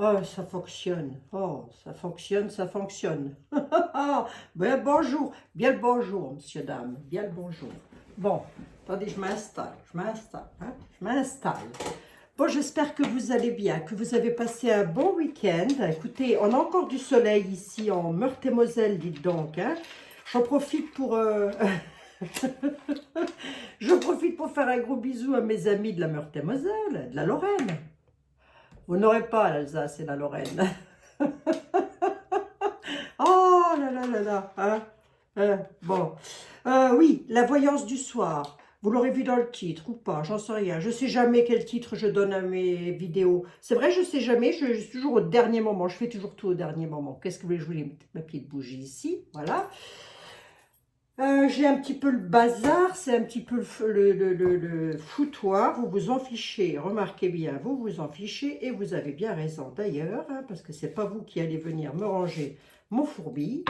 Oh, ça fonctionne. Oh, ça fonctionne, ça fonctionne. Bien le bonjour. Bien le bonjour, monsieur, dame. Bien le bonjour. Bon, attendez, je m'installe. Hein, je m'installe. Bon, j'espère que vous allez bien, que vous avez passé un bon week-end. Écoutez, on a encore du soleil ici en Meurthe-et-Moselle, dites donc. Hein. J'en profite pour... Je profite pour faire un gros bisou à mes amis de la Meurthe-et-Moselle, de la Lorraine. Vous n'aurez pas l'Alsace et la Lorraine. Oh là là là là. Hein, bon. Oui, la voyance du soir. Vous l'aurez vu dans le titre ou pas, j'en sais rien. Je sais jamais quel titre je donne à mes vidéos. C'est vrai, je sais jamais, je suis toujours au dernier moment. Je fais toujours tout au dernier moment. Qu'est-ce que vous voulez? Je voulais mettre ma petite bougie ici, voilà. J'ai un petit peu le bazar, c'est un petit peu le foutoir, vous vous en fichez, remarquez bien, vous vous en fichez et vous avez bien raison d'ailleurs, hein, parce que c'est pas vous qui allez venir me ranger mon fourbi,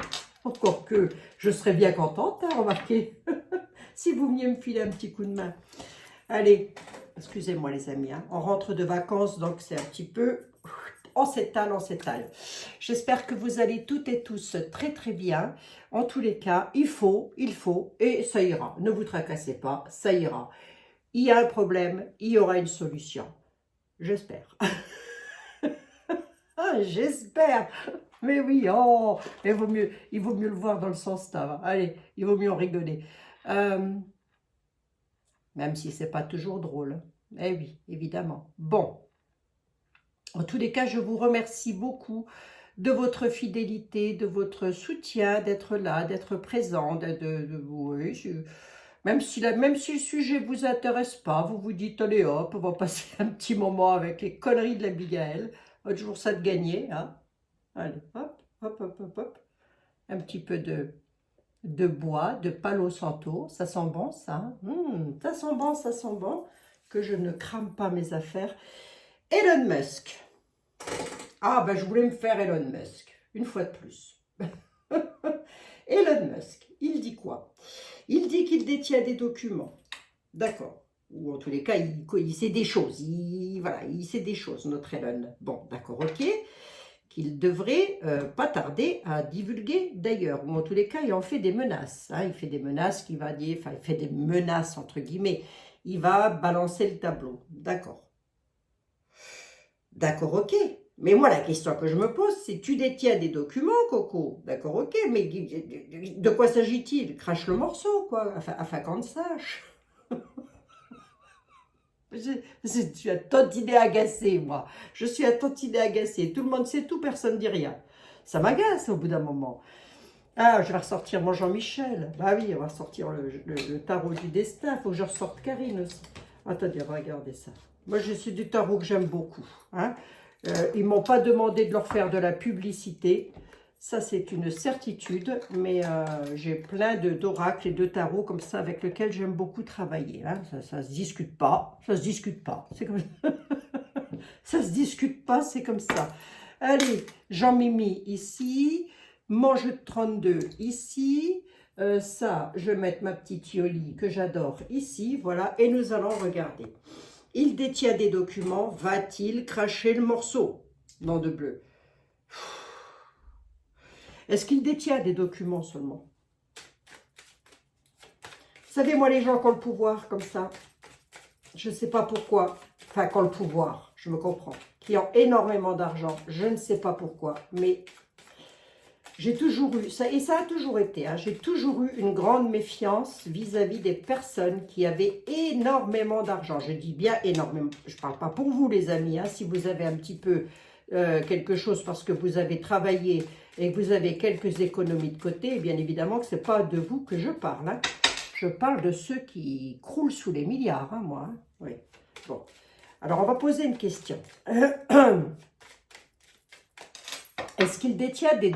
encore que je serais bien contente, hein, remarquez, si vous veniez me filer un petit coup de main. Allez, excusez-moi les amis, hein, on rentre de vacances donc c'est un petit peu... On s'étale, on s'étale. J'espère que vous allez toutes et tous très très bien. En tous les cas, il faut, et ça ira. Ne vous tracassez pas, ça ira. Il y a un problème, il y aura une solution. J'espère. Ah, j'espère. Mais oui, oh, il vaut mieux le voir dans le sens là. Allez, il vaut mieux en rigoler. Même si c'est pas toujours drôle. Eh oui, évidemment. Bon. En tous les cas, je vous remercie beaucoup de votre fidélité, de votre soutien, d'être là, d'être présent, oui, même si le sujet ne vous intéresse pas, vous vous dites, allez hop, on va passer un petit moment avec les conneries de l'Abigail, toujours ça de gagner, hein. Allez, hop, hop, hop, hop, hop, un petit peu de bois, de Palo Santo, ça sent bon ça, ça sent bon, que je ne crame pas mes affaires. Elon Musk. Ah, ben je voulais me faire Elon Musk, une fois de plus. Elon Musk, il dit quoi? Il dit qu'il détient des documents, d'accord. Ou en tous les cas, il sait des choses. Voilà, il sait des choses, notre Elon. Bon, d'accord, ok. Qu'il devrait pas tarder à divulguer d'ailleurs. Ou en tous les cas, il en fait des menaces. Hein. Il fait des menaces qu'il va dire, enfin, il fait des menaces entre guillemets. Il va balancer le tableau. D'accord. D'accord, ok. Mais moi, la question que je me pose, c'est tu détiens des documents, Coco. D'accord, ok, mais de quoi s'agit-il? Crache le morceau, quoi, afin qu'on sache. Je suis à tantinet agacée, moi. Je suis à tantinet agacée. Tout le monde sait tout, personne ne dit rien. Ça m'agace au bout d'un moment. Ah, je vais ressortir mon Jean-Michel. Bah oui, on va ressortir le tarot du destin. Il faut que je ressorte Karine aussi. Attendez, regardez ça. Moi, c'est du tarot que j'aime beaucoup. Hein. Ils ne m'ont pas demandé de leur faire de la publicité. Ça, c'est une certitude. Mais j'ai plein d'oracles et de tarots comme ça avec lesquels j'aime beaucoup travailler. Hein. Ça ne se discute pas. Ça se discute pas. C'est comme... ça se discute pas, c'est comme ça. Allez, Jean-Mimi ici. Mon jeu de 32 ici. Ça, je vais mettre ma petite Yoli que j'adore ici. Voilà. Et nous allons regarder. Il détient des documents, va-t-il cracher le morceau? Nom de bleu. Est-ce qu'il détient des documents seulement? Vous savez, moi, les gens qui ont le pouvoir comme ça, je ne sais pas pourquoi, enfin, qui ont le pouvoir, je me comprends, qui ont énormément d'argent, je ne sais pas pourquoi, mais j'ai toujours eu, ça, et ça a toujours été, hein, j'ai toujours eu une grande méfiance vis-à-vis des personnes qui avaient énormément d'argent. Je dis bien énormément, je ne parle pas pour vous les amis, hein, si vous avez un petit peu quelque chose parce que vous avez travaillé et que vous avez quelques économies de côté, bien évidemment que ce n'est pas de vous que je parle. Hein. Je parle de ceux qui croulent sous les milliards, hein, moi. Hein. Oui. Bon. Alors, on va poser une question. Est-ce qu'il détient des...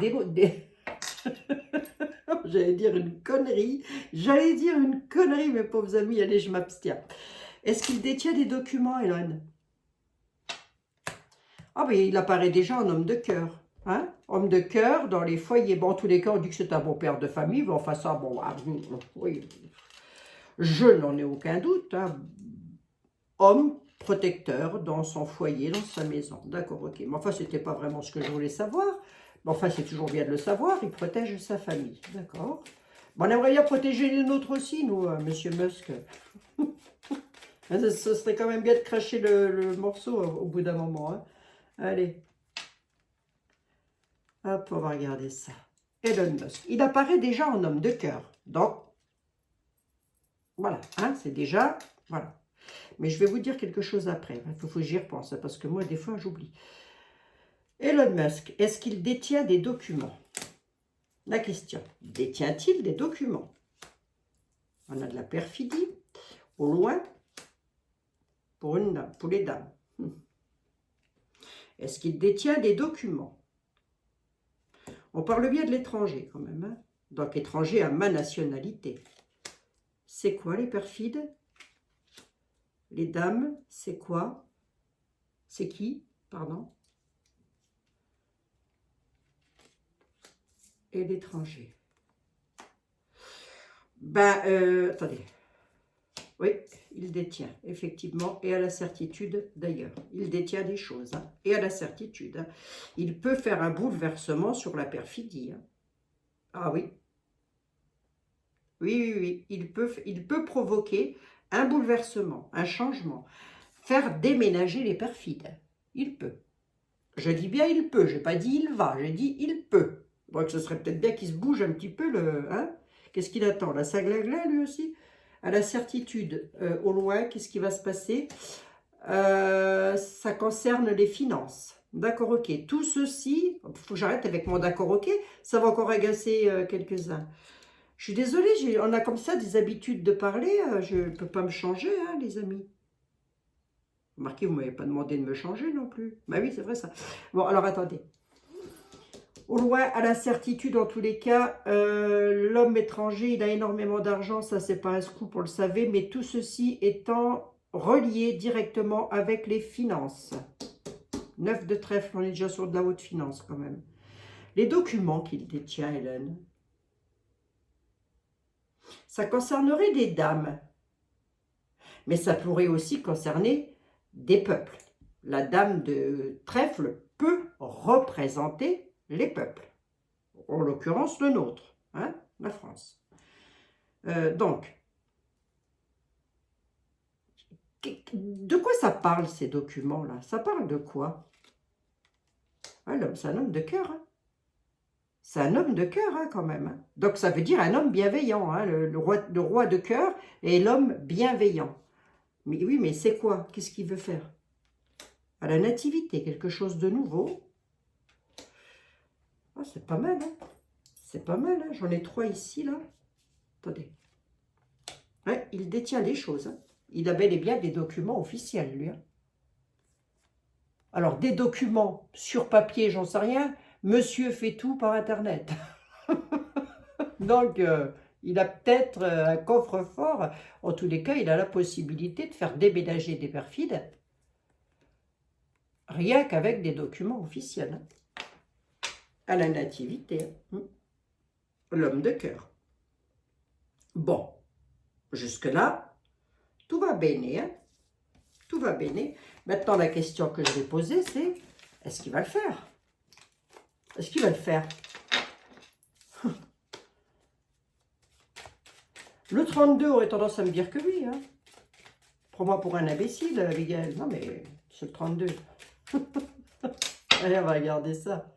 J'allais dire une connerie. J'allais dire une connerie, mes pauvres amis. Allez, je m'abstiens. Est-ce qu'il détient des documents, Elon? Ah, mais il apparaît déjà en homme de cœur. Hein? Homme de cœur dans les foyers. Bon, en tous les cas, on dit que c'est un bon père de famille. Mais enfin, ça, bon, oui. Je n'en ai aucun doute. Hein. Homme protecteur dans son foyer, dans sa maison. D'accord, ok. Mais enfin, c'était pas vraiment ce que je voulais savoir. Mais enfin, c'est toujours bien de le savoir. Il protège sa famille. D'accord. Bon, on aimerait bien protéger les nôtres aussi, nous, Monsieur Musk. Ce serait quand même bien de cracher le morceau au bout d'un moment. Hein. Allez. Hop, on va regarder ça. Elon Musk. Il apparaît déjà en homme de cœur. Donc, voilà. Hein, c'est déjà... Voilà. Mais je vais vous dire quelque chose après. Il faut que j'y repense, parce que moi, des fois, j'oublie. Elon Musk, est-ce qu'il détient des documents? La question, détient-il des documents? On a de la perfidie, au loin, pour une dame, pour les dames. Est-ce qu'il détient des documents? On parle bien de l'étranger, quand même. Hein? Donc, étranger à ma nationalité. C'est quoi, les perfides? Les dames, c'est quoi? C'est qui? Pardon. Et l'étranger. Ben, attendez. Oui, il détient, effectivement, et à la certitude d'ailleurs. Il détient des choses, hein, et à la certitude. Hein. Il peut faire un bouleversement sur la perfidie. Hein. Ah oui. Oui, oui, oui. Il peut provoquer un bouleversement, un changement. Faire déménager les perfides. Il peut. Je dis bien il peut, je n'ai pas dit il va, j'ai dit il peut. Donc ce serait peut-être bien qu'il se bouge un petit peu, le, hein. Qu'est-ce qu'il attend? La saglagla, lui aussi? À la certitude, au loin, qu'est-ce qui va se passer? Ça concerne les finances. D'accord, ok. Tout ceci, il faut que j'arrête avec mon d'accord, ok. Ça va encore agacer quelques-uns. Je suis désolée, on a comme ça des habitudes de parler. Je ne peux pas me changer, hein, les amis. Remarquez, vous ne m'avez pas demandé de me changer non plus. Bah oui, c'est vrai ça. Bon, alors attendez. Au loin, à la certitude, en tous les cas, l'homme étranger, il a énormément d'argent, ça c'est pas un scoop, on le savait, mais tout ceci étant relié directement avec les finances. 9 de trèfle, on est déjà sur de la haute finance quand même. Les documents qu'il détient, Hélène, ça concernerait des dames, mais ça pourrait aussi concerner des peuples. La dame de trèfle peut représenter les peuples, en l'occurrence le nôtre, hein, la France. Donc, de quoi ça parle ces documents-là? Ça parle de quoi? Ah, l'homme, c'est un homme de cœur. Hein. C'est un homme de cœur hein, quand même. Hein. Donc ça veut dire un homme bienveillant. Hein, le roi de cœur est l'homme bienveillant. Mais oui, mais c'est quoi? Qu'est-ce qu'il veut faire? À la nativité, quelque chose de nouveau. Ah, c'est pas mal, hein. C'est pas mal, hein. J'en ai 3 ici, là. Attendez. Ouais, il détient des choses. Hein. Il a bel et bien des documents officiels, lui. Hein. Alors, des documents sur papier, j'en sais rien. Monsieur fait tout par Internet. Donc, il a peut-être un coffre-fort. En tous les cas, il a la possibilité de faire déménager des perfides. Rien qu'avec des documents officiels. Hein. À la nativité. Hein. L'homme de cœur. Bon, jusque-là, tout va bien. Hein. Tout va bien. Maintenant, la question que je vais poser, c'est est-ce qu'il va le faire? Est-ce qu'il va le faire? Le 32 aurait tendance à me dire que oui. Hein. Prends-moi pour un imbécile, Abigail. Non, mais c'est le 32. Allez, on va regarder ça.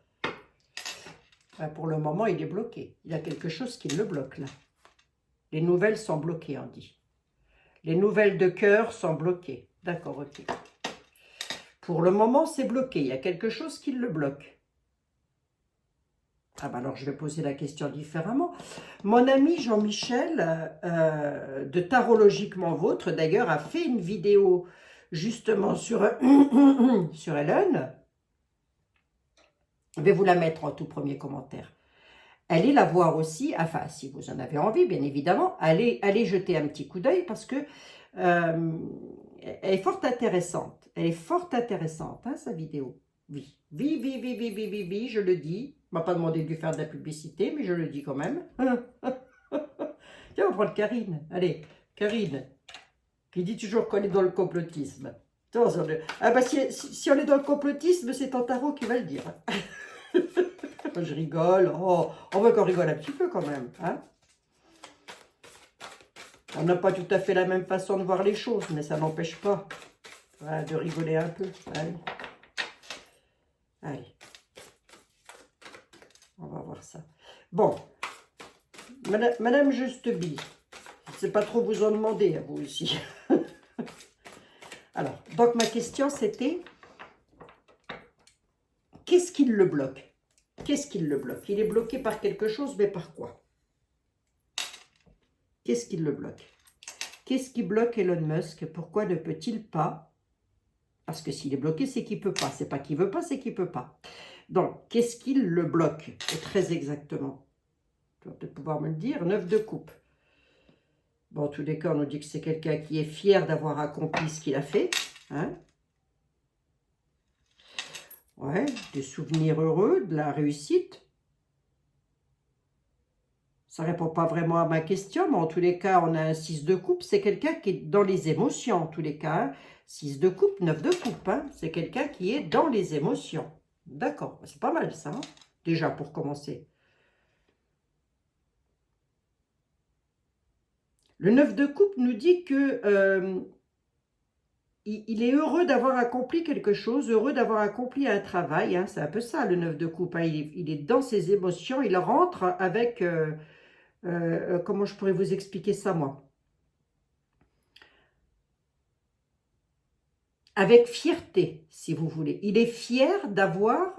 Pour le moment, il est bloqué. Il y a quelque chose qui le bloque, là. Les nouvelles sont bloquées, on dit. Les nouvelles de cœur sont bloquées. D'accord, ok. Pour le moment, c'est bloqué. Il y a quelque chose qui le bloque. Ah ben alors, je vais poser la question différemment. Mon ami Jean-Michel, de Tarologiquement Vôtre, d'ailleurs, a fait une vidéo justement sur, sur Hélène. Je vais vous la mettre en tout premier commentaire. Allez la voir aussi, enfin, si vous en avez envie, bien évidemment, allez jeter un petit coup d'œil parce que elle est fort intéressante. Elle est fort intéressante, hein, sa vidéo. Oui, je le dis. On m'a pas demandé de lui faire de la publicité, mais je le dis quand même. Tiens, on va prendre Karine. Allez, Karine, qui dit toujours qu'on est dans le complotisme. Attends, ah bah, si on est dans le complotisme, c'est Tantaro qui va le dire. Je rigole. Oh, on veut qu'on rigole un petit peu quand même. Hein, on n'a pas tout à fait la même façon de voir les choses, mais ça n'empêche pas, voilà, de rigoler un peu. Allez. Allez. On va voir ça. Bon. Madame Justeby, je ne sais pas trop vous en demander à vous aussi. Alors, donc ma question c'était, qu'est-ce qui le bloque? Qu'est-ce qui le bloque? Il est bloqué par quelque chose, mais par quoi? Qu'est-ce qui le bloque? Qu'est-ce qui bloque Elon Musk? Pourquoi ne peut-il pas? Parce que s'il est bloqué, c'est qu'il ne peut pas. C'est pas qu'il ne veut pas, c'est qu'il ne peut pas. Donc, qu'est-ce qui le bloque? Très exactement. Tu vas peut-être pouvoir me le dire. 9 de coupe. Bon, en tous les cas, on nous dit que c'est quelqu'un qui est fier d'avoir accompli ce qu'il a fait. Hein? Ouais, des souvenirs heureux, de la réussite. Ça ne répond pas vraiment à ma question, mais en tous les cas, on a un 6 de coupe. C'est quelqu'un qui est dans les émotions, en tous les cas. Hein. 6 de coupe, 9 de coupe. Hein. C'est quelqu'un qui est dans les émotions. D'accord, c'est pas mal ça, hein, déjà pour commencer. Le 9 de coupe nous dit que il est heureux d'avoir accompli quelque chose, heureux d'avoir accompli un travail. Hein, c'est un peu ça, le 9 de coupe. Hein, il est dans ses émotions, il rentre avec... comment je pourrais vous expliquer ça, moi? Avec fierté, si vous voulez. Il est fier d'avoir...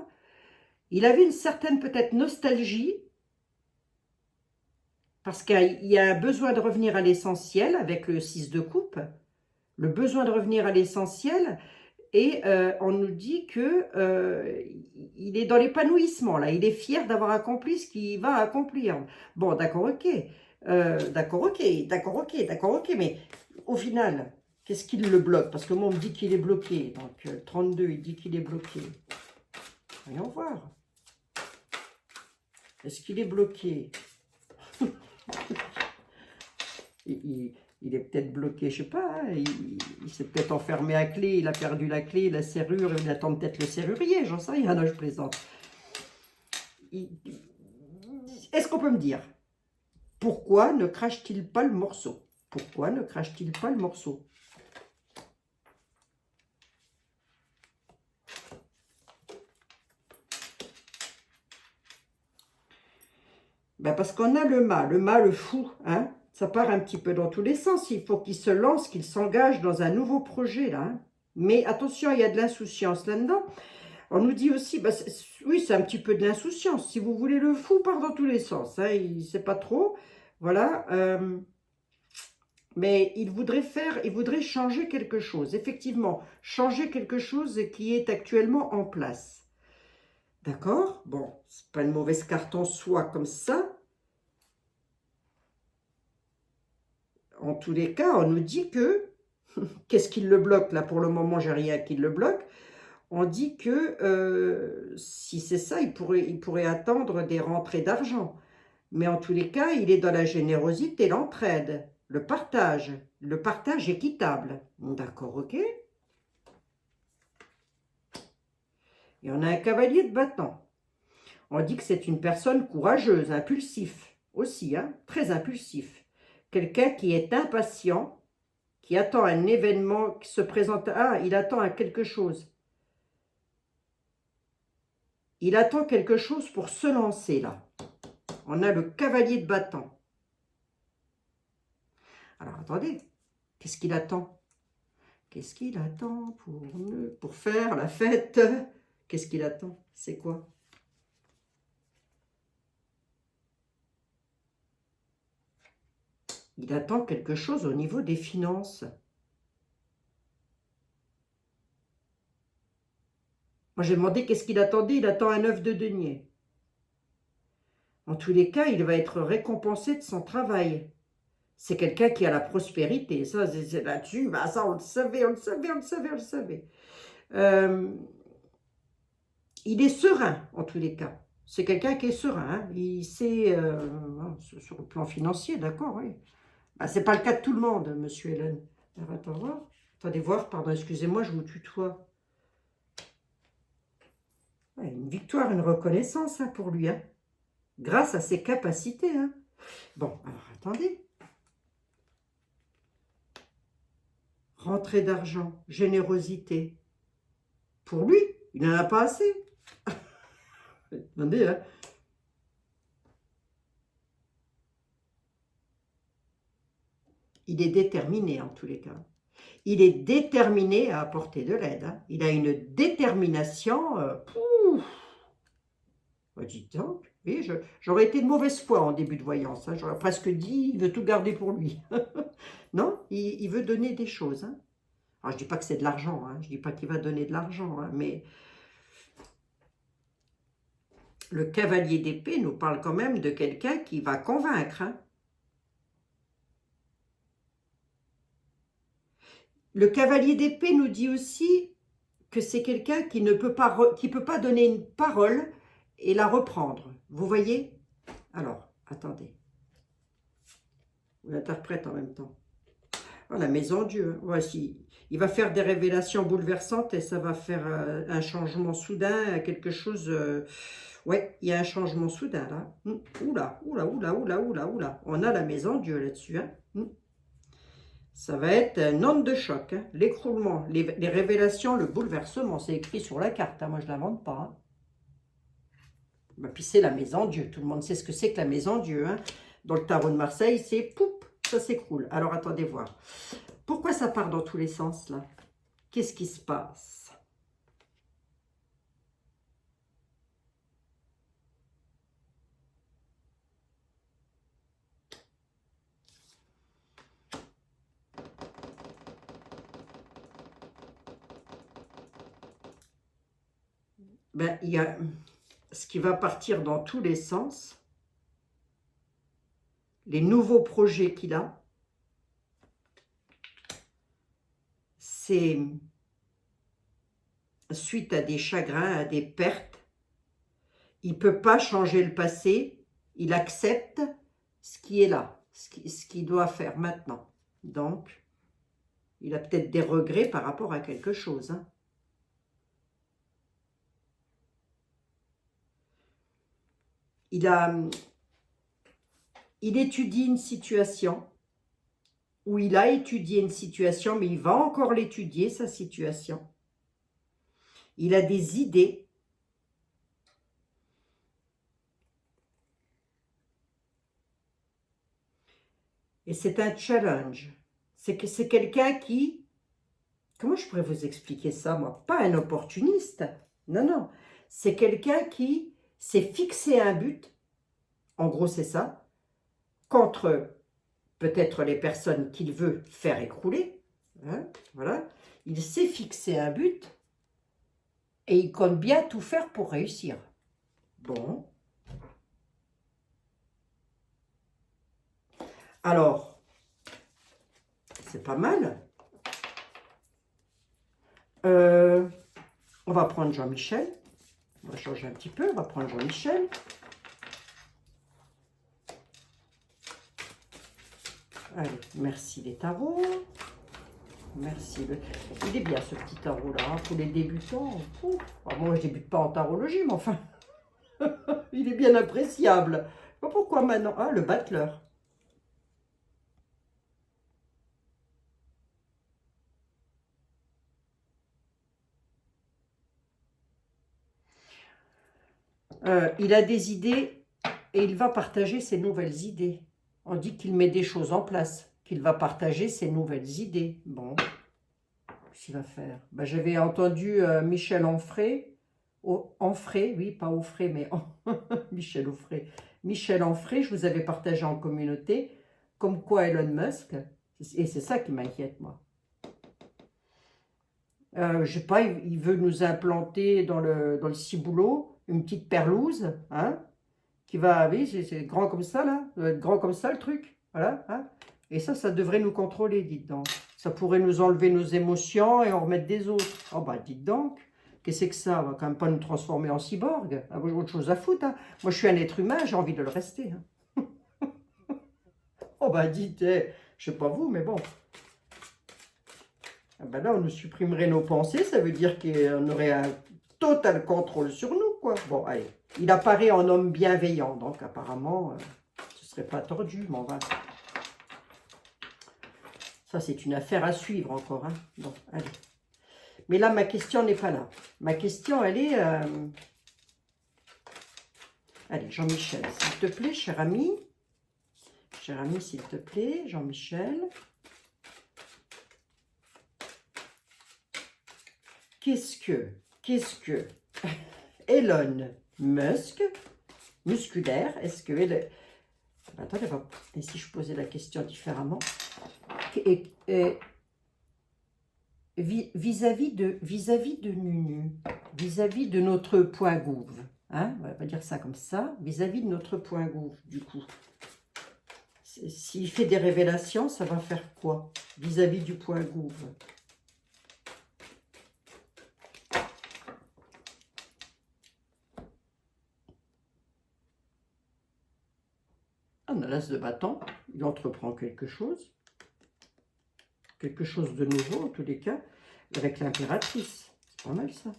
Il avait une certaine, peut-être, nostalgie, parce qu'il y a un besoin de revenir à l'essentiel avec le 6 de coupe. Le besoin de revenir à l'essentiel, et on nous dit que il est dans l'épanouissement, là, il est fier d'avoir accompli ce qu'il va accomplir. Bon, d'accord, ok, d'accord, ok, d'accord, ok, d'accord, ok, mais au final, qu'est-ce qui le bloque? Parce que moi, on me dit qu'il est bloqué, donc 32, il dit qu'il est bloqué. Voyons voir. Est-ce qu'il est bloqué? Il est peut-être bloqué, je sais pas, hein, il s'est peut-être enfermé à clé, il a perdu la clé, la serrure, il attend peut-être le serrurier, j'en sais rien, non, je plaisante. Est-ce qu'on peut me dire, pourquoi ne crache-t-il pas le morceau? Pourquoi ne crache-t-il pas le morceau? Ben parce qu'on a le mât fou, hein. Ça part un petit peu dans tous les sens. Il faut qu'il se lance, qu'il s'engage dans un nouveau projet, là. Hein. Mais attention, il y a de l'insouciance là-dedans. On nous dit aussi, bah, oui, c'est un petit peu de l'insouciance. Si vous voulez, le fou part dans tous les sens. Hein, il ne sait pas trop. Voilà. Mais il voudrait changer quelque chose. Effectivement, changer quelque chose qui est actuellement en place. D'accord? Bon, c'est pas une mauvaise carte en soi comme ça. En tous les cas, on nous dit que, qu'est-ce qui le bloque? Là, pour le moment, j'ai rien qui le bloque. On dit que si c'est ça, il pourrait attendre des rentrées d'argent. Mais en tous les cas, il est dans la générosité, l'entraide, le partage équitable. D'accord, ok? Et on a un cavalier de bâton. On dit que c'est une personne courageuse, impulsif aussi, hein, très impulsif. Quelqu'un qui est impatient, qui attend un événement qui se présente. Ah, il attend à quelque chose. Il attend quelque chose pour se lancer, là. On a le cavalier de bâton. Alors, attendez. Qu'est-ce qu'il attend? Qu'est-ce qu'il attend pour faire la fête? Qu'est-ce qu'il attend? C'est quoi? Il attend quelque chose au niveau des finances. Moi, j'ai demandé qu'est-ce qu'il attendait. Il attend un œuf de denier. En tous les cas, il va être récompensé de son travail. C'est quelqu'un qui a la prospérité. Ça, c'est là-dessus, bah, ça, on le savait, on le savait, on le savait, on le savait. Il est serein, en tous les cas. C'est quelqu'un qui est serein. Hein. Il sait, sur le plan financier, d'accord, oui. Bah, c'est pas le cas de tout le monde, monsieur Hélène. Alors, attends voir. Attendez voir, pardon, excusez-moi, je vous tutoie. Ouais, une victoire, une reconnaissance hein, pour lui, hein, grâce à ses capacités. Hein. Bon, alors attendez. Rentrée d'argent, générosité. Pour lui, il n'en a pas assez. Attendez, hein. Il est déterminé en tous les cas. Il est déterminé à apporter de l'aide. Hein. Il a une détermination. Dites donc, oui, j'aurais été de mauvaise foi en début de voyance. Hein. J'aurais presque dit, il veut tout garder pour lui. Non, il veut donner des choses. Hein. Alors, je ne dis pas que c'est de l'argent. Hein. Je ne dis pas qu'il va donner de l'argent. Hein, mais le cavalier d'épée nous parle quand même de quelqu'un qui va convaincre. Hein. Le cavalier d'épée nous dit aussi que c'est quelqu'un qui ne peut pas donner une parole et la reprendre. Vous voyez? Alors, attendez. On l'interprète en même temps. Oh, la maison Dieu. Voici. Il va faire des révélations bouleversantes et ça va faire un changement soudain, quelque chose... ouais, il y a un changement soudain là. Oula, oula, oula, oula, oula, oula. On a la maison Dieu là-dessus. Hein. Ça va être une onde de choc. Hein. L'écroulement, les révélations, le bouleversement. C'est écrit sur la carte. Hein. Moi, je ne l'invente pas. Hein. Bah, puis c'est la maison Dieu. Tout le monde sait ce que c'est que la maison Dieu. Hein. Dans le tarot de Marseille, c'est poup, ça s'écroule. Alors, attendez voir. Pourquoi ça part dans tous les sens, là? Qu'est-ce qui se passe? Ben, il y a ce qui va partir dans tous les sens. Les nouveaux projets qu'il a. C'est suite à des chagrins, à des pertes. Il ne peut pas changer le passé. Il accepte ce qui est là, ce qu'il doit faire maintenant. Donc, il a peut-être des regrets par rapport à quelque chose. Hein. Il étudie une situation, ou il a étudié une situation, mais il va encore l'étudier, sa situation. Il a des idées. Et c'est un challenge. C'est quelqu'un qui... Comment je pourrais vous expliquer ça, moi? Pas un opportuniste. Non, non. C'est quelqu'un qui s'est fixé un but. En gros, c'est ça. Contre peut-être les personnes qu'il veut faire écrouler. Hein, voilà. Il s'est fixé un but. Et il compte bien tout faire pour réussir. Bon. Alors, c'est pas mal. On va prendre Jean-Michel. On va changer un petit peu. On va prendre Jean-Michel. Allez, merci les tarots. Merci. Il est bien ce petit tarot-là, hein, pour les débutants. Alors, moi, je ne débute pas en tarologie, mais enfin, il est bien appréciable. Pourquoi maintenant? Ah, le battleur. Il a des idées et il va partager ses nouvelles idées. On dit qu'il met des choses en place, qu'il va partager ses nouvelles idées. Bon, qu'est-ce qu'il va faire? Ben, j'avais entendu Michel Onfray, Onfray, oui, pas Onfray, mais Michel Onfray. Michel Onfray, je vous avais partagé en communauté, comme quoi Elon Musk, et c'est ça qui m'inquiète, moi. Je sais pas, il veut nous implanter dans le ciboulot une petite perlouse, hein, qui va, oui, c'est grand comme ça, là, ça doit être grand comme ça, le truc, voilà, hein, et ça devrait nous contrôler, dites donc. Ça pourrait nous enlever nos émotions et en remettre des autres. Oh, bah, dites donc, qu'est-ce que ça? On va quand même pas nous transformer en cyborg, ah, j'ai autre chose à foutre, hein. Moi, je suis un être humain, j'ai envie de le rester, hein. Oh, bah, dites, je sais pas vous, mais bon. Ah ben là, on nous supprimerait nos pensées, ça veut dire qu'on aurait un total contrôle sur nous, quoi. Bon, allez. Il apparaît en homme bienveillant, donc apparemment, ce serait pas tordu, mais on va... Ça, c'est une affaire à suivre encore, hein. Bon, allez. Mais là, ma question n'est pas là. Ma question, elle est... Allez, Jean-Michel, s'il te plaît, cher ami. Cher ami, s'il te plaît, Jean-Michel. Qu'est-ce que Elon Musk, musculaire, est-ce que elle... Attendez, et si je posais la question différemment? Vis-à-vis de Nunu, vis-à-vis de notre point gouv, hein, on va pas dire ça comme ça, vis-à-vis de notre point gouv, du coup. S'il fait des révélations, ça va faire quoi vis-à-vis du point gouv? On a l'as de bâton, il entreprend quelque chose de nouveau en tous les cas, avec l'impératrice. C'est pas mal ça.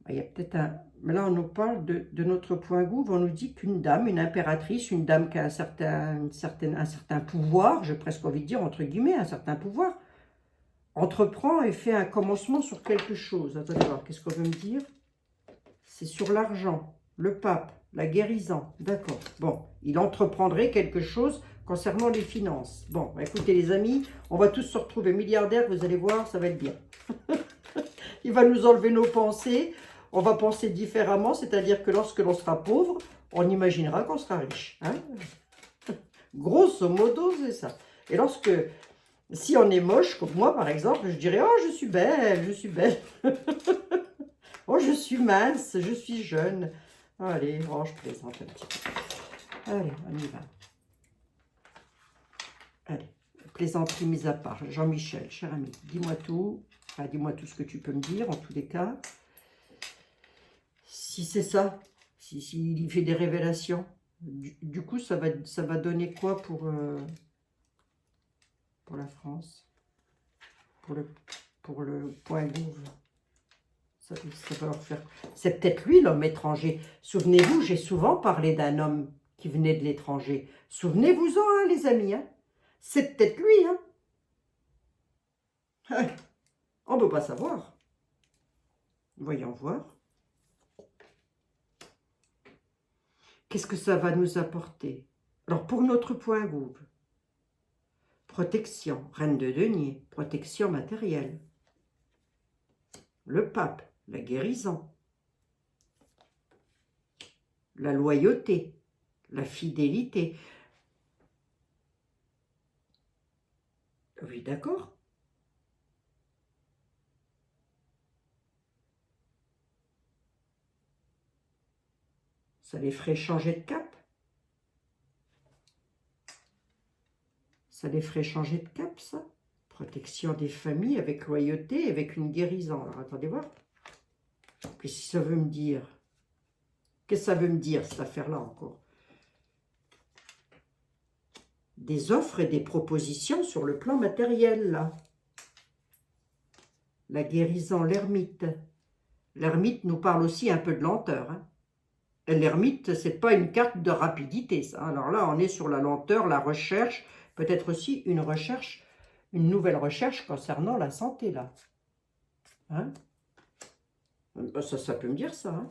Il y a peut-être un... Mais là, on nous parle de notre point gouv. On nous dit qu'une dame, une impératrice, une dame qui a un certain pouvoir, j'ai presque envie de dire, entre guillemets, un certain pouvoir, entreprend et fait un commencement sur quelque chose. Attendez voir, qu'est-ce qu'on veut me dire? C'est sur l'argent, le pape, la guérison. D'accord. Bon, il entreprendrait quelque chose concernant les finances. Bon, écoutez les amis, on va tous se retrouver milliardaires, vous allez voir, ça va être bien. Il va nous enlever nos pensées. On va penser différemment, c'est-à-dire que lorsque l'on sera pauvre, on imaginera qu'on sera riche. Hein. Grosso modo, c'est ça. Et lorsque, si on est moche, comme moi par exemple, je dirais « Oh, je suis belle, je suis belle. Oh, je suis mince, je suis jeune. » Allez, oh, je plaisante un petit peu. Allez, on y va. Allez, plaisanterie mise à part. Jean-Michel, cher ami, dis-moi tout. Enfin, dis-moi tout ce que tu peux me dire, en tous les cas. Si c'est ça, s'il fait des révélations, du coup, ça va donner quoi pour la France, pour le point gouv? Ça va leur faire... C'est peut-être lui, l'homme étranger. Souvenez-vous, j'ai souvent parlé d'un homme qui venait de l'étranger. Souvenez-vous-en, hein, les amis. Hein. C'est peut-être lui. Hein. On ne peut pas savoir. Voyons voir. Qu'est-ce que ça va nous apporter? Alors, pour notre point gouv, protection, reine de denier, protection matérielle. Le pape, la guérison. La loyauté, la fidélité. Oui, d'accord. Ça les ferait changer de cap. Ça les ferait changer de cap, ça. Protection des familles avec loyauté, avec une guérison. Alors, attendez voir. Qu'est-ce que ça veut me dire? Qu'est-ce que ça veut me dire, cette affaire-là, encore? Des offres et des propositions sur le plan matériel, là. La guérison, l'ermite. L'ermite nous parle aussi un peu de lenteur, hein. L'ermite, c'est pas une carte de rapidité, ça. Alors là, on est sur la lenteur, la recherche, peut-être aussi une recherche, une nouvelle recherche concernant la santé, là. Hein? Ça peut me dire ça, hein?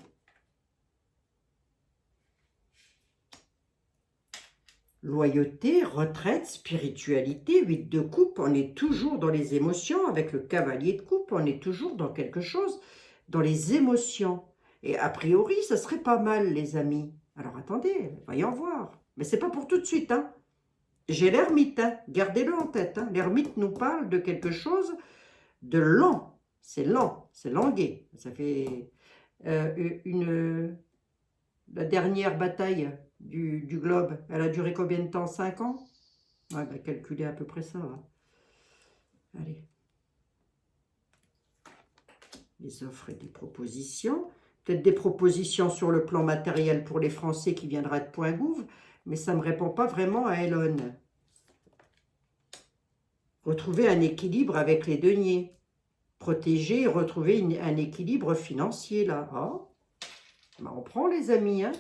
Loyauté, retraite, spiritualité, 8 de coupe, on est toujours dans les émotions, avec le cavalier de coupe, on est toujours dans quelque chose, dans les émotions. Et a priori, ça serait pas mal, les amis. Alors attendez, voyons voir. Mais c'est pas pour tout de suite, hein. J'ai l'ermite, hein. Gardez-le en tête. Hein. L'ermite nous parle de quelque chose de lent. C'est lent, c'est langué. Ça fait la dernière bataille du globe, elle a duré combien de temps? 5 ans? Ouais, on va calculer à peu près ça. Hein. Allez. Les offres et des propositions. Peut-être des propositions sur le plan matériel pour les Français qui viendraient de point gouv, mais ça ne me répond pas vraiment à Elon. Retrouver un équilibre avec les deniers. Protéger et retrouver un équilibre financier, là. Ah, ben on prend, les amis, hein.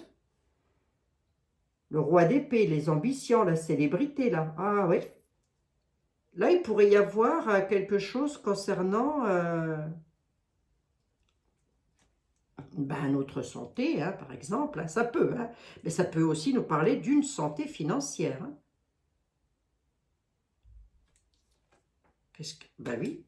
Le roi d'épée, les ambitions, la célébrité, là. Ah, oui. Là, il pourrait y avoir quelque chose concernant notre santé, hein, par exemple. Hein, ça peut, hein, mais ça peut aussi nous parler d'une santé financière. Hein. Ben oui,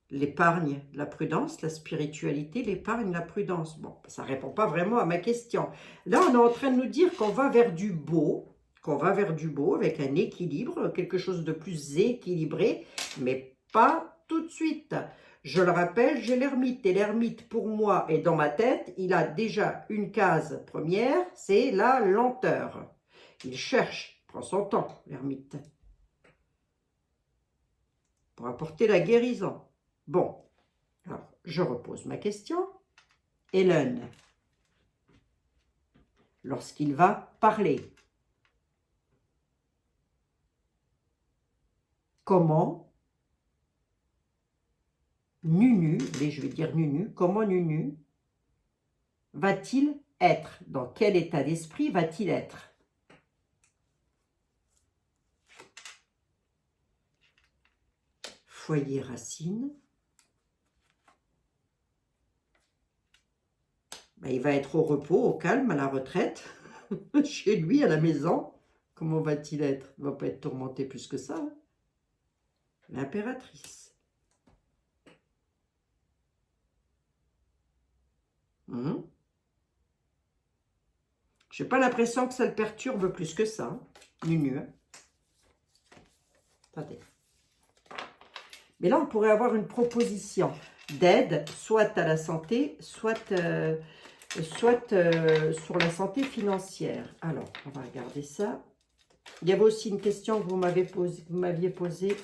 l'épargne, la prudence, la spiritualité, l'épargne, la prudence. Bon, ça ne répond pas vraiment à ma question. Là, on est en train de nous dire qu'on va vers du beau, avec un équilibre, quelque chose de plus équilibré, mais pas tout de suite. Je le rappelle, j'ai l'ermite, et l'ermite, pour moi, et dans ma tête, il a déjà une case première, c'est la lenteur. Il cherche, prend son temps, l'ermite, pour apporter la guérison. Bon, alors, je repose ma question. Hélène, lorsqu'il va parler, comment Nunu, et je vais dire Nunu, comment Nunu va-t-il être? Dans quel état d'esprit va-t-il être? Foyer racine. Ben, il va être au repos, au calme, à la retraite, chez lui, à la maison. Comment va-t-il être? Il ne va pas être tourmenté plus que ça. Hein. L'impératrice. Je n'ai pas l'impression que ça le perturbe plus que ça. Hein. Nunu. Hein. Attendez. Mais là, on pourrait avoir une proposition d'aide, soit à la santé, soit sur la santé financière. Alors, on va regarder ça. Il y avait aussi une question que vous m'aviez posée.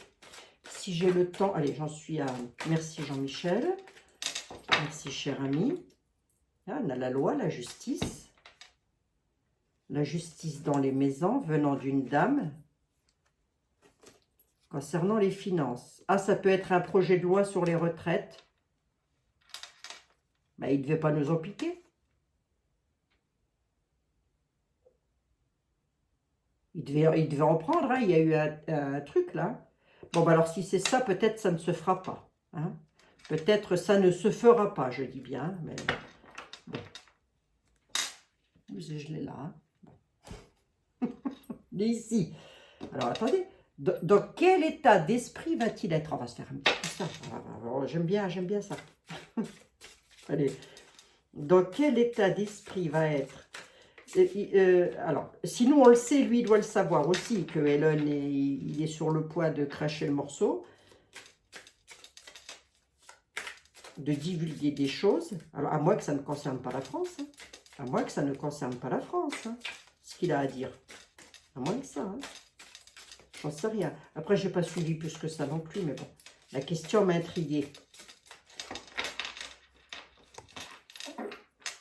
Si j'ai le temps. Allez, j'en suis à... Merci Jean-Michel. Merci, cher ami. Là, on a la loi, la justice. La justice dans les maisons venant d'une dame. Concernant les finances. Ah, ça peut être un projet de loi sur les retraites. Ben, il ne devait pas nous en piquer. Il devait en prendre. Hein. Il y a eu un truc là. Bon, ben alors si c'est ça, peut-être ça ne se fera pas. Hein. Peut-être ça ne se fera pas, je dis bien. Mais bon. Je l'ai là. Hein. Il est ici. Alors, attendez. Dans quel état d'esprit va-t-il être? On va se faire un petit ça. J'aime bien ça. Allez. Dans quel état d'esprit va être alors, sinon on le sait, lui, il doit le savoir aussi, que Hélène, il est sur le point de cracher le morceau, de divulguer des choses, alors à moins que ça ne concerne pas la France, hein. À moins que ça ne concerne pas la France, hein, ce qu'il a à dire. À moins que ça, hein. J'en sais rien. Après, je n'ai pas suivi plus que ça non plus, mais bon, la question m'a intriguée.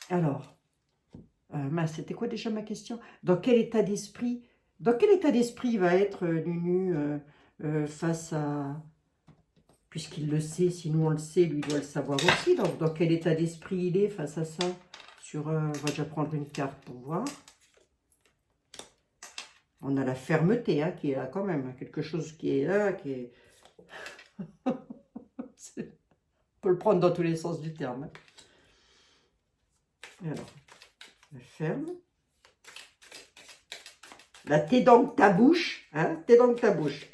Alors, c'était quoi déjà ma question? Dans quel état d'esprit va être Nunu face à... Puisqu'il le sait, si nous on le sait, lui doit le savoir aussi. Donc, dans quel état d'esprit il est face à ça? On va déjà prendre une carte pour voir. On a la fermeté hein, qui est là quand même. Quelque chose qui est là, qui est... on peut le prendre dans tous les sens du terme. Hein. Et alors, la ferme. Là, t'es dans ta bouche. Hein, t'es dans ta bouche.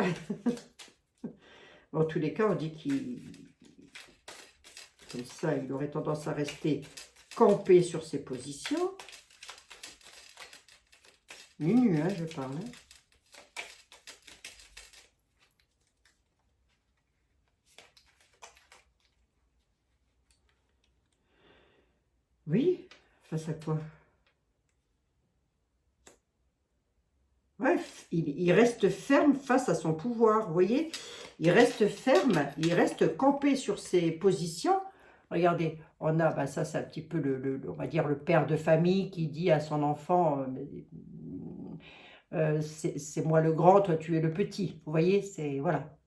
En tous les cas, on dit qu'il... Comme ça, il aurait tendance à rester campé sur ses positions. Nunu, hein, je parle. Hein. Oui, face à quoi? Bref, il reste ferme face à son pouvoir, vous voyez? Il reste ferme, il reste campé sur ses positions. Regardez, on a, ça c'est un petit peu, on va dire, le père de famille qui dit à son enfant, c'est moi le grand, toi tu es le petit. Vous voyez, c'est, voilà.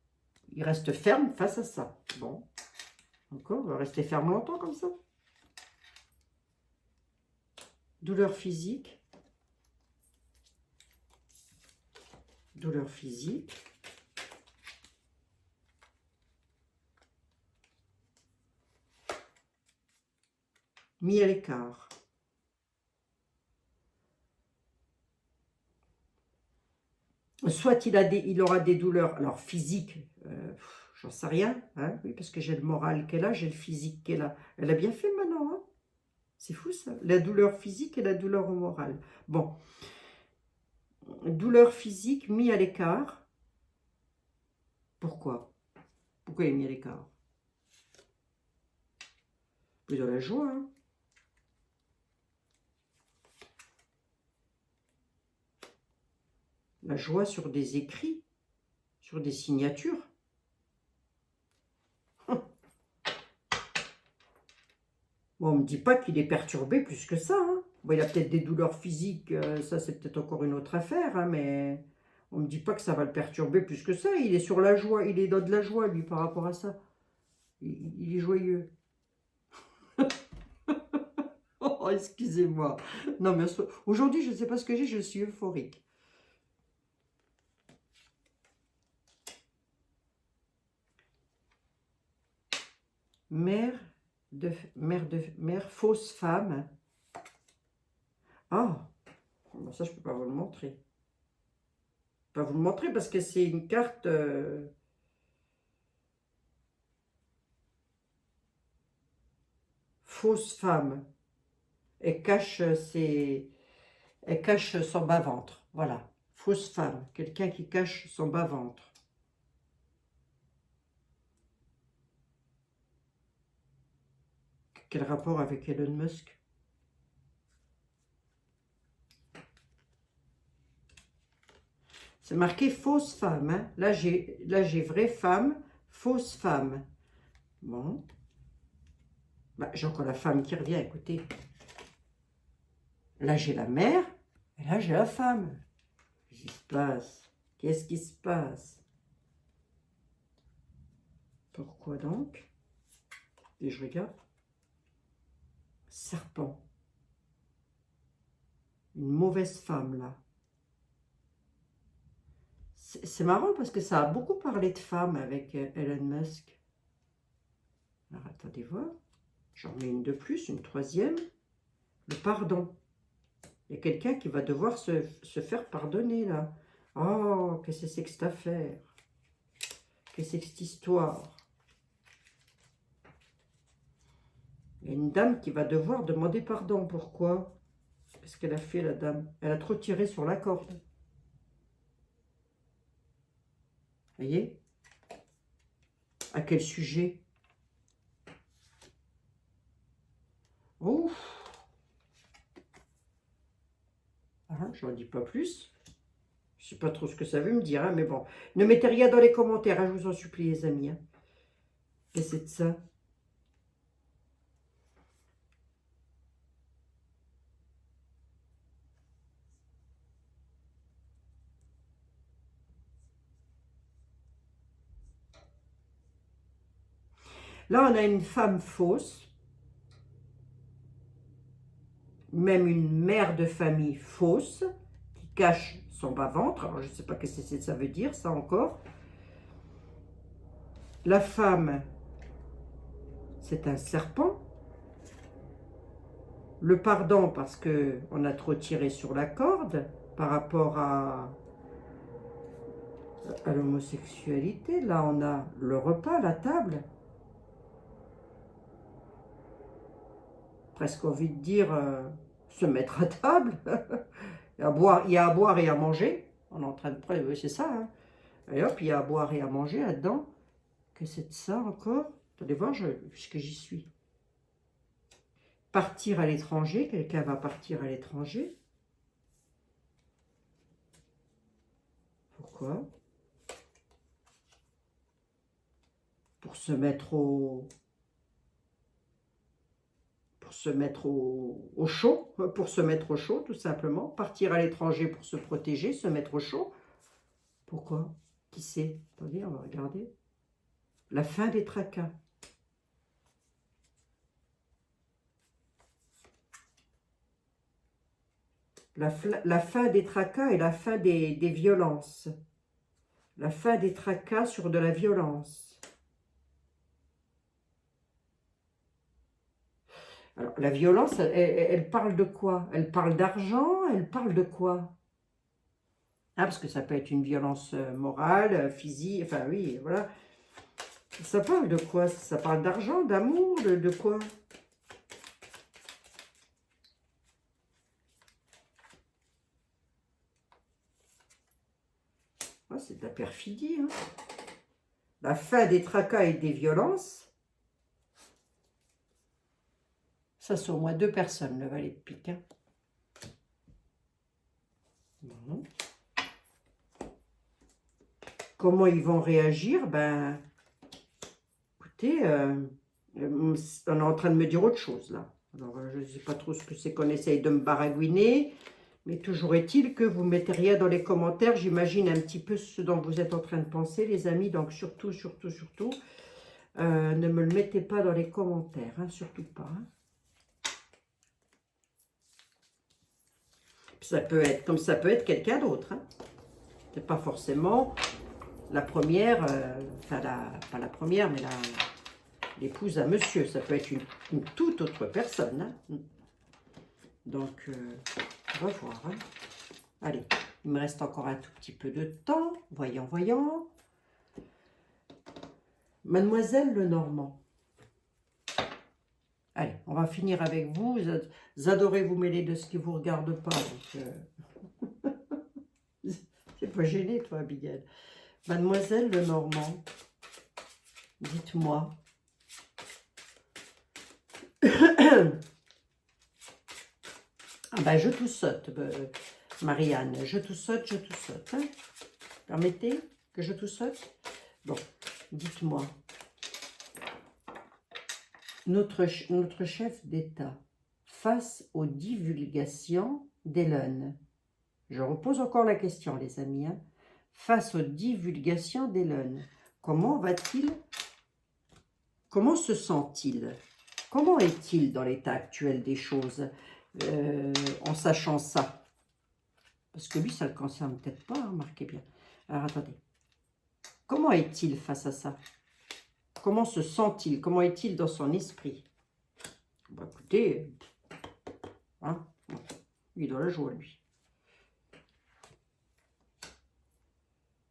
il reste ferme face à ça. Bon, encore, on va rester ferme longtemps comme ça. Douleur physique. Douleur physique. Mis à l'écart. Soit il aura des douleurs, alors physiques, j'en sais rien, hein, oui, parce que j'ai le moral qu'elle a, j'ai le physique qu'elle a. Elle a bien fait maintenant, hein. C'est fou ça, la douleur physique et la douleur au moral. Bon, douleur physique mis à l'écart. Pourquoi? Pourquoi il est mis à l'écart? Plus de la joie, hein. La joie sur des écrits, sur des signatures. Bon, on ne me dit pas qu'il est perturbé plus que ça, hein. Bon, il a peut-être des douleurs physiques, ça c'est peut-être encore une autre affaire, hein, mais on ne me dit pas que ça va le perturber plus que ça. Il est sur la joie, il est dans de la joie, lui, par rapport à ça. Il est joyeux. Oh, excusez-moi. Non, mais aujourd'hui, je ne sais pas ce que j'ai, je suis euphorique. Mère, fausse femme. Ah, bon, ça, je ne peux pas vous le montrer. Je ne peux pas vous le montrer parce que c'est une carte... fausse femme. Elle cache son bas-ventre. Voilà. Fausse femme. Quelqu'un qui cache son bas-ventre. Quel rapport avec Elon Musk? C'est marqué fausse femme. Hein. Là, j'ai vraie femme, fausse femme. Bon. Bah, j'ai encore la femme qui revient, écoutez. Là, j'ai la mère, et là, j'ai la femme. Qu'est-ce qui se passe? Qu'est-ce qui se passe? Pourquoi donc? Et je regarde. Serpent. Une mauvaise femme, là. C'est marrant parce que ça a beaucoup parlé de femmes avec Elon Musk. Alors, attendez voir. J'en mets une de plus, une troisième. Le pardon. Il y a quelqu'un qui va devoir se faire pardonner, là. Oh, qu'est-ce que c'est que cette affaire? Qu'est-ce que c'est que cette histoire? Il y a une dame qui va devoir demander pardon. Pourquoi? Qu'est-ce qu'elle a fait, la dame? Elle a trop tiré sur la corde. Voyez? À quel sujet? Ouf! Ah, j'en dis pas plus. Je sais pas trop ce que ça veut me dire, hein, mais bon. Ne mettez rien dans les commentaires, hein, je vous en supplie, les amis. Hein. Qu'est-ce que c'est de ça? Là, on a une femme fausse. Même une mère de famille fausse qui cache son bas-ventre. Alors, je ne sais pas ce que ça veut dire, ça encore. La femme, c'est un serpent. Le pardon, parce qu'on a trop tiré sur la corde par rapport à l'homosexualité. Là, on a le repas, la table. Presque envie de dire se mettre à table. Il y a à boire et à manger. On est en train de... c'est ça, hein. Et hop, il y a à boire et à manger là-dedans. Que c'est de ça encore? Attendez voir, puisque j'y suis. Partir à l'étranger. Quelqu'un va partir à l'étranger. Pourquoi? Pour se mettre au... chaud, pour se mettre au chaud, tout simplement. Partir à l'étranger pour se protéger, se mettre au chaud. Pourquoi? Qui sait? Attendez, on va regarder. La fin des tracas. La fin des tracas et la fin des violences. La fin des tracas sur de la violence. Alors, la violence, elle parle de quoi? Elle parle d'argent? Elle parle de quoi? Ah, parce que ça peut être une violence morale, physique, enfin oui, voilà. Ça parle de quoi? Ça parle d'argent, d'amour, de quoi? Ah, c'est de la perfidie, hein. La fin des tracas et des violences. Ça, c'est au moins 2 personnes, le valet de pique. Hein. Bon. Comment ils vont réagir? Ben, écoutez, on est en train de me dire autre chose, là. Alors, je ne sais pas trop ce que c'est qu'on essaye de me baragouiner, mais toujours est-il que vous mettez rien dans les commentaires. J'imagine un petit peu ce dont vous êtes en train de penser, les amis. Donc, surtout, ne me le mettez pas dans les commentaires, hein, surtout pas. Hein. Ça peut être comme ça peut être quelqu'un d'autre. Hein. C'est pas forcément la première, enfin, pas la première, mais l'épouse à monsieur. Ça peut être une toute autre personne. Hein. Donc, on va voir. Hein. Allez, il me reste encore un tout petit peu de temps. Voyons, voyons. Mademoiselle Lenormand. Allez, on va finir avec vous. Vous adorez vous mêler de ce qui ne vous regarde pas. C'est pas gêné, toi, Abigail. Mademoiselle Lenormand, dites-moi. Ah ben, je tout saute, Marianne. Je tout saute, je tout saute. Hein. Permettez que je tout saute? Bon, dites-moi. Notre chef d'État, face aux divulgations d'Elon, je repose encore la question, les amis, hein, face aux divulgations d'Elon, comment se sent-il? Comment est-il dans l'état actuel des choses, en sachant ça? Parce que lui, ça ne le concerne peut-être pas, hein, remarquez bien. Alors, attendez. Comment est-il face à ça? Comment se sent-il? Comment est-il dans son esprit? Bah, écoutez, hein, il doit la jouer, lui.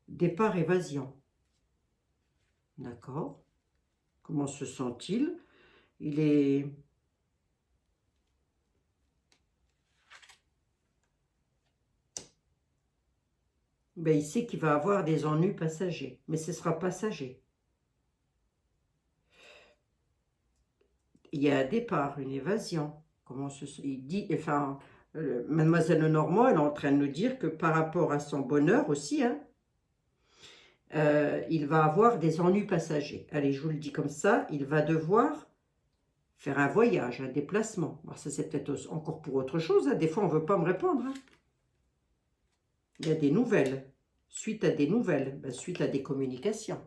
Départ, évasion. D'accord. Comment se sent-il? Il est... Ben, il sait qu'il va avoir des ennuis passagers, mais ce sera passager. Il y a un départ, une évasion. Il dit, enfin, Mademoiselle Lenormand, elle est en train de nous dire que par rapport à son bonheur aussi, hein, il va avoir des ennuis passagers. Allez, je vous le dis comme ça, il va devoir faire un voyage, un déplacement. Alors ça, c'est peut-être encore pour autre chose. Hein. Des fois, on ne veut pas me répondre. Hein. Il y a des nouvelles. Suite à des nouvelles, ben, suite à des communications.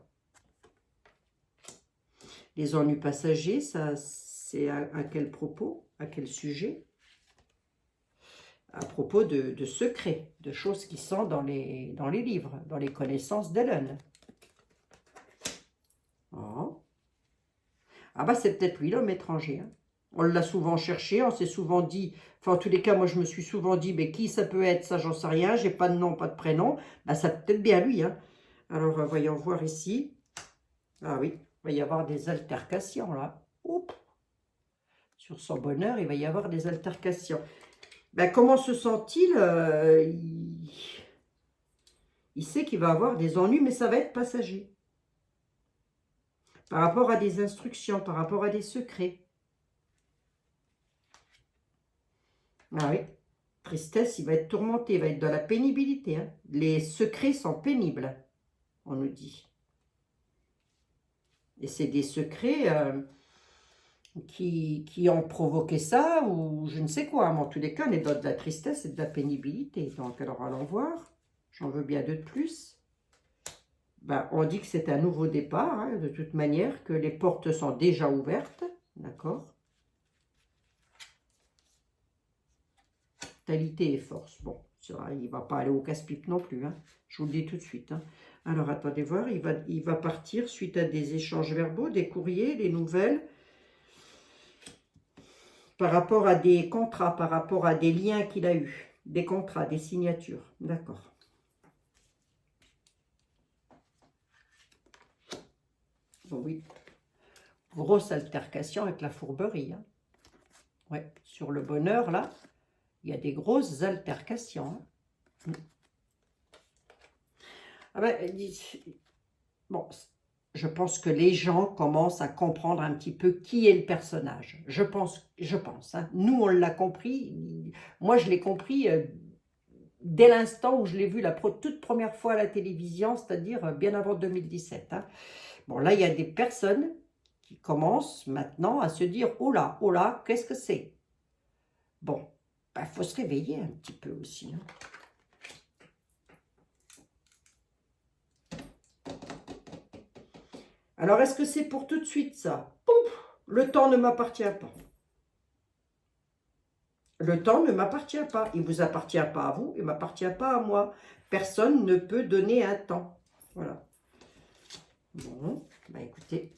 Les ennuis passagers, ça, c'est à quel propos? À quel sujet? À propos de secrets, de choses qui sont dans les livres, dans les connaissances d'Ellen. Oh. Ah bah c'est peut-être lui l'homme étranger. Hein. On l'a souvent cherché, on s'est souvent dit, enfin en tous les cas moi je me suis souvent dit, mais qui ça peut être, ça j'en sais rien, j'ai pas de nom, pas de prénom, bah ça peut être bien lui. Hein. Alors voyons voir ici. Ah oui, il va y avoir des altercations là. Oups. Sur son bonheur, il va y avoir des altercations. Ben, comment se sent-il? Il sait qu'il va avoir des ennuis, mais ça va être passager. Par rapport à des instructions, par rapport à des secrets. Ah oui, tristesse, il va être tourmenté, il va être dans la pénibilité. Hein. Les secrets sont pénibles, on nous dit. Et c'est des secrets qui ont provoqué ça, ou je ne sais quoi. Mais en tous les cas, on est dans de la tristesse et de la pénibilité. Donc, alors, allons voir. J'en veux bien deux de plus. ben, on dit que c'est un nouveau départ, hein, de toute manière, que les portes sont déjà ouvertes, d'accord? Vitalité et force. Bon, ça, il ne va pas aller au casse-pipe non plus, hein. Je vous le dis tout de suite, hein. Alors, attendez voir, il va partir suite à des échanges verbaux, des courriers, des nouvelles, par rapport à des contrats, par rapport à des liens qu'il a eus, des contrats, des signatures. D'accord. Bon, oui. Grosse altercation avec la fourberie, hein. Ouais, sur le bonheur, là, il y a des grosses altercations, hein. Ah ben, bon, je pense que les gens commencent à comprendre un petit peu qui est le personnage. Je pense, hein. Nous, on l'a compris. Moi, je l'ai compris dès l'instant où je l'ai vu la toute première fois à la télévision, c'est-à-dire bien avant 2017, hein. Bon, là, il y a des personnes qui commencent maintenant à se dire « Oh là, qu'est-ce que c'est ?» Bon, ben, faut se réveiller un petit peu aussi, hein. Alors, est-ce que c'est pour tout de suite ça? Pouf, le temps ne m'appartient pas. Le temps ne m'appartient pas. Il ne vous appartient pas à vous, il ne m'appartient pas à moi. Personne ne peut donner un temps. Voilà. Bon, bah écoutez.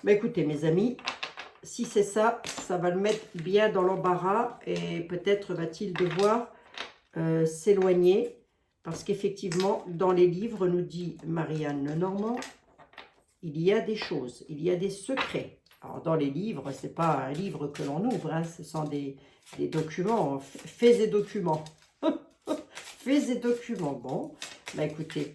Bah écoutez, mes amis, si c'est ça, ça va le mettre bien dans l'embarras et peut-être va-t-il devoir s'éloigner. Parce qu'effectivement, dans les livres, nous dit Marianne Lenormand, il y a des choses, il y a des secrets. Alors, dans les livres, ce n'est pas un livre que l'on ouvre, hein, ce sont des documents, faits et documents. Faits et documents. Bon, bah écoutez,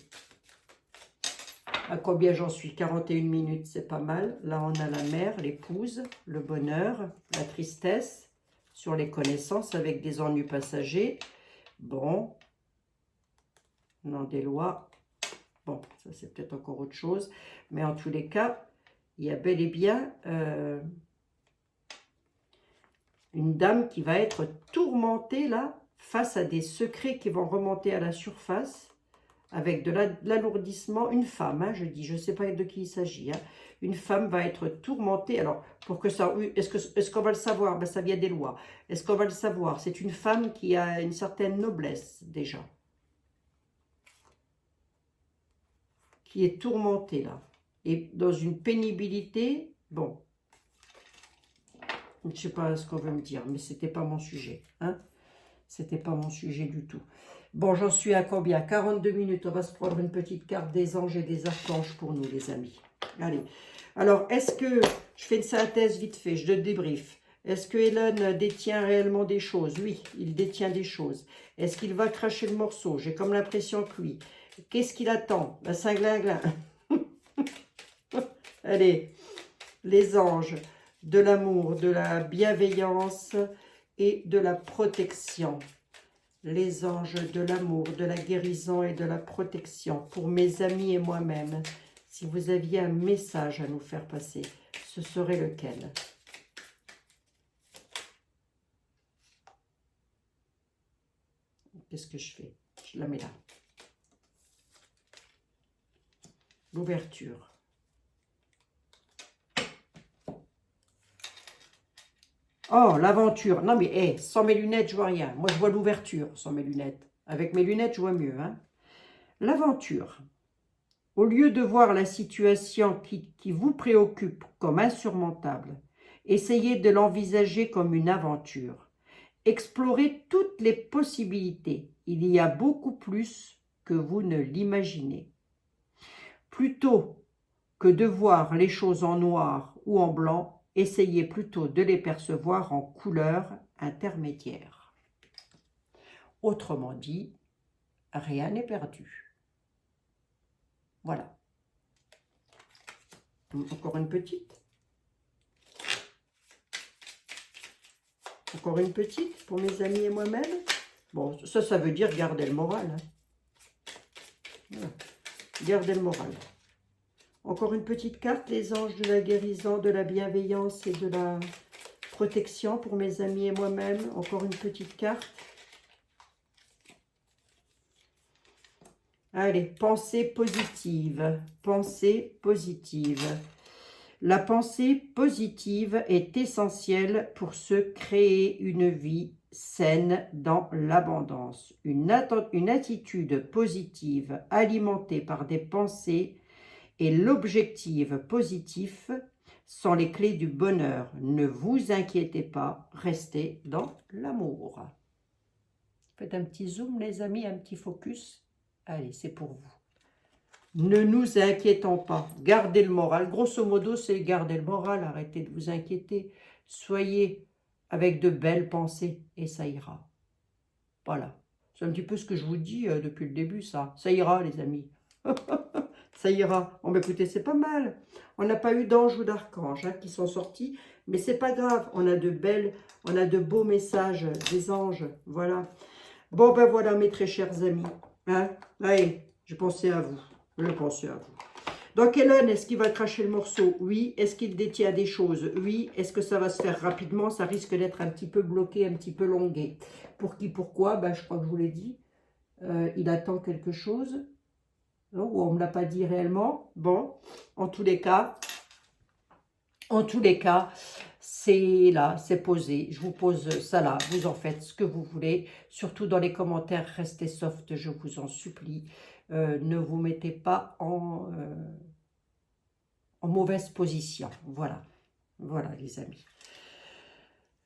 à combien j'en suis? 41 minutes, c'est pas mal. Là, on a la mère, l'épouse, le bonheur, la tristesse, sur les connaissances avec des ennuis passagers. Bon, non, des lois. Bon, ça c'est peut-être encore autre chose. Mais en tous les cas, il y a bel et bien une dame qui va être tourmentée là, face à des secrets qui vont remonter à la surface, avec de l'alourdissement. Une femme, hein, je dis, je ne sais pas de qui il s'agit, hein. Une femme va être tourmentée. Alors, pour que ça, est-ce qu'on va le savoir? Ben, ça vient des lois. Est-ce qu'on va le savoir? C'est une femme qui a une certaine noblesse, déjà. Qui est tourmentée, là. Et dans une pénibilité, bon, je ne sais pas ce qu'on veut me dire, mais ce n'était pas mon sujet, hein. C'était pas mon sujet du tout. Bon, j'en suis à combien? 42 minutes. On va se prendre une petite carte des anges et des archanges pour nous, les amis. Allez. Alors, est-ce que... Je fais une synthèse vite fait, je débrief. Est-ce que Elon détient réellement des choses? Oui, il détient des choses. Est-ce qu'il va cracher le morceau? J'ai comme l'impression que oui. Qu'est-ce qu'il attend? La Saint-Glinglin. Allez, les anges, de l'amour, de la bienveillance et de la protection. Les anges de l'amour, de la guérison et de la protection pour mes amis et moi-même. Si vous aviez un message à nous faire passer, ce serait lequel? Qu'est-ce que je fais? Je la mets là. L'ouverture. Oh, l'aventure. Non, mais hey, sans mes lunettes, je vois rien. Moi, je vois l'ouverture sans mes lunettes. Avec mes lunettes, je vois mieux, hein. L'aventure. Au lieu de voir la situation qui vous préoccupe comme insurmontable, essayez de l'envisager comme une aventure. Explorez toutes les possibilités. Il y a beaucoup plus que vous ne l'imaginez. Plutôt que de voir les choses en noir ou en blanc, essayez plutôt de les percevoir en couleurs intermédiaires. Autrement dit, rien n'est perdu. Voilà. Encore une petite. Encore une petite pour mes amis et moi-même. Bon, ça veut dire garder le moral, hein. Voilà. Garder le moral. Encore une petite carte, les anges de la guérison, de la bienveillance et de la protection pour mes amis et moi-même. Encore une petite carte. Allez, pensée positive. Pensée positive. La pensée positive est essentielle pour se créer une vie saine dans l'abondance. Une attitude positive alimentée par des pensées et l'objectif positif sont les clés du bonheur. Ne vous inquiétez pas, restez dans l'amour. Faites un petit zoom les amis, un petit focus. Allez, c'est pour vous. Ne nous inquiétons pas, gardez le moral. Grosso modo, c'est garder le moral, arrêtez de vous inquiéter. Soyez avec de belles pensées et ça ira. Voilà, c'est un petit peu ce que je vous dis depuis le début, ça. Ça ira les amis. Ça ira. Bon, bah, écoutez, c'est pas mal. On n'a pas eu d'ange ou d'archange qui sont sortis, mais c'est pas grave. On a de beaux messages des anges. Voilà. Bon, ben voilà, mes très chers amis. Hein? Allez, je pensais à vous. Je pensais à vous. Donc, Hélène, est-ce qu'il va cracher le morceau? Oui. Est-ce qu'il détient des choses? Oui. Est-ce que ça va se faire rapidement? Ça risque d'être un petit peu bloqué, un petit peu longué. Pour qui, pourquoi? Ben, je crois que je vous l'ai dit. Il attend quelque chose. Ou on ne me l'a pas dit réellement. Bon, en tous les cas, c'est là, c'est posé. Je vous pose ça là, vous en faites ce que vous voulez. Surtout dans les commentaires, restez soft, je vous en supplie. Ne vous mettez pas en mauvaise position. Voilà, voilà les amis.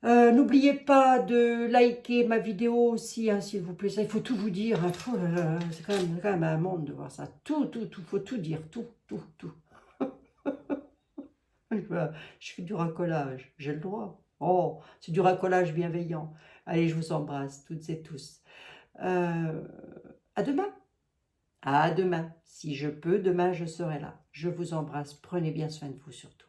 N'oubliez pas de liker ma vidéo aussi, hein, s'il vous plaît. Ça, il faut tout vous dire. Hein. C'est quand même un monde de voir ça. Tout, faut tout dire. Tout. Je fais du racolage, j'ai le droit. Oh, c'est du racolage bienveillant. Allez, je vous embrasse toutes et tous. À demain. À demain. Si je peux, demain je serai là. Je vous embrasse. Prenez bien soin de vous surtout.